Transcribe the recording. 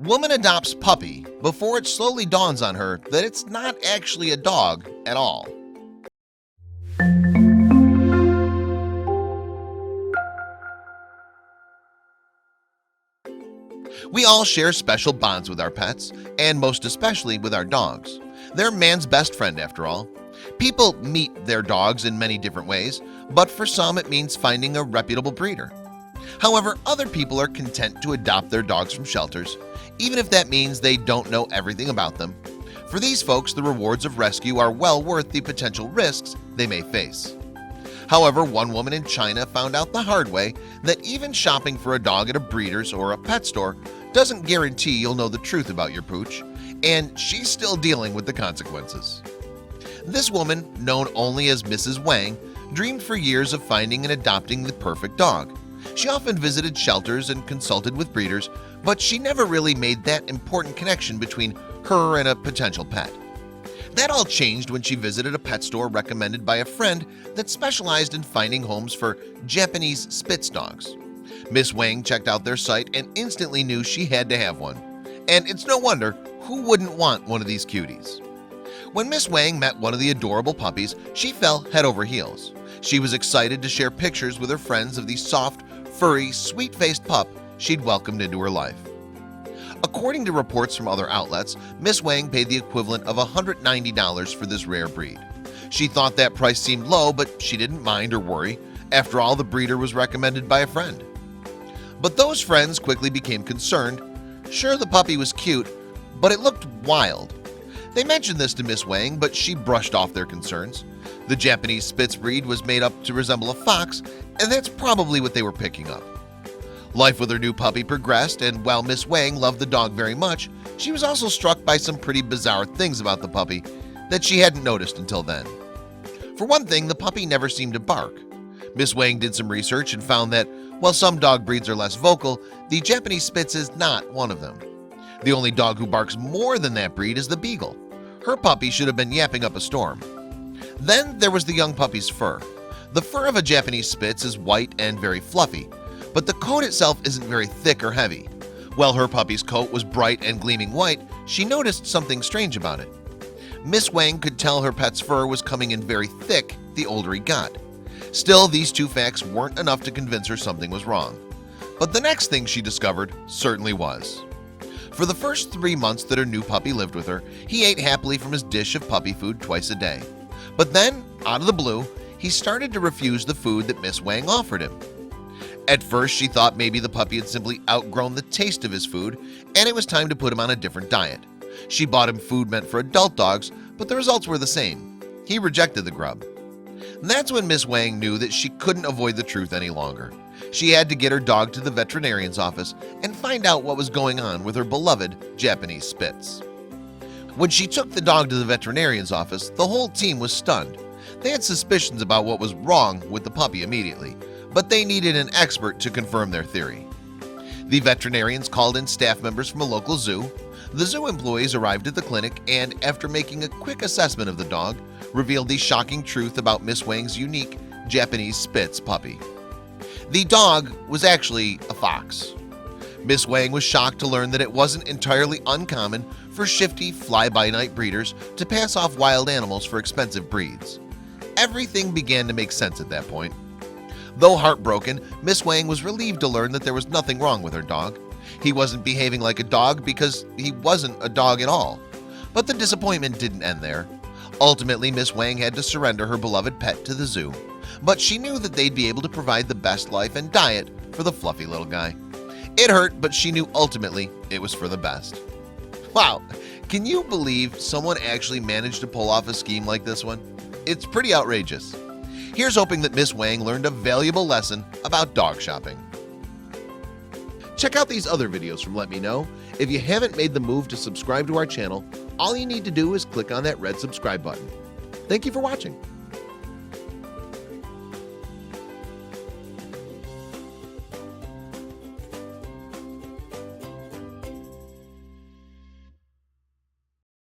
Woman adopts puppy before it slowly dawns on her that it's not actually a dog at all. We all share special bonds with our pets, and most especially with our dogs. They're man's best friend after all. People meet their dogs in many different ways, but for some it means finding a reputable breeder. However, other people are content to adopt their dogs from shelters, even if that means they don't know everything about them. For these folks, the rewards of rescue are well worth the potential risks they may face. However, one woman in China found out the hard way that even shopping for a dog at a breeder's or a pet store doesn't guarantee you'll know the truth about your pooch, and she's still dealing with the consequences. This woman, known only as Mrs. Wang, dreamed for years of finding and adopting the perfect dog. She often visited shelters and consulted with breeders, but she never really made that important connection between her and a potential pet. That all changed when she visited a pet store recommended by a friend that specialized in finding homes for Japanese Spitz dogs. Miss Wang checked out their site and instantly knew she had to have one. And it's no wonder, who wouldn't want one of these cuties? When Miss Wang met one of the adorable puppies, she fell head over heels. She was excited to share pictures with her friends of the soft, furry, sweet-faced pup she'd welcomed into her life. According to reports from other outlets, Miss Wang paid the equivalent of $190 for this rare breed. She thought that price seemed low, but she didn't mind or worry. After all, the breeder was recommended by a friend. But those friends quickly became concerned. Sure, the puppy was cute, but it looked wild. They mentioned this to Miss Wang, but she brushed off their concerns. The Japanese Spitz breed was made up to resemble a fox, and that's probably what they were picking up. Life with her new puppy progressed, and while Miss Wang loved the dog very much, she was also struck by some pretty bizarre things about the puppy that she hadn't noticed until then. For one thing, the puppy never seemed to bark. Miss Wang did some research and found that while some dog breeds are less vocal, the Japanese Spitz is not one of them. The only dog who barks more than that breed is the Beagle. Her puppy should have been yapping up a storm. Then there was the young puppy's fur. The fur of a Japanese Spitz is white and very fluffy, but the coat itself isn't very thick or heavy. While her puppy's coat was bright and gleaming white, she noticed something strange about it. Miss Wang could tell her pet's fur was coming in very thick the older he got. Still, these two facts weren't enough to convince her something was wrong. But the next thing she discovered certainly was. For the first 3 months that her new puppy lived with her, he ate happily from his dish of puppy food twice a day. But then, out of the blue, he started to refuse the food that Miss Wang offered him. At first, she thought maybe the puppy had simply outgrown the taste of his food and it was time to put him on a different diet. She bought him food meant for adult dogs, but the results were the same. He rejected the grub. That's when Miss Wang knew that she couldn't avoid the truth any longer. She had to get her dog to the veterinarian's office and find out what was going on with her beloved Japanese Spitz. When she took the dog to the veterinarian's office, the whole team was stunned. They had suspicions about what was wrong with the puppy immediately, but they needed an expert to confirm their theory. The veterinarians called in staff members from a local zoo. The zoo employees arrived at the clinic and, after making a quick assessment of the dog, revealed the shocking truth about Miss Wang's unique Japanese Spitz puppy. The dog was actually a fox. Miss Wang was shocked to learn that it wasn't entirely uncommon for shifty fly-by-night breeders to pass off wild animals for expensive breeds. Everything began to make sense at that point. Though heartbroken, Miss Wang was relieved to learn that there was nothing wrong with her dog. He wasn't behaving like a dog because he wasn't a dog at all. But the disappointment didn't end there. Ultimately, Miss Wang had to surrender her beloved pet to the zoo, but she knew that they'd be able to provide the best life and diet for the fluffy little guy. It hurt, but she knew ultimately it was for the best. Wow, can you believe someone actually managed to pull off a scheme like this one? It's pretty outrageous. Here's hoping that Miss Wang learned a valuable lesson about dog shopping. Check out these other videos from Let Me Know. If you haven't made the move to subscribe to our channel, all you need to do is click on that red subscribe button. Thank you for watching.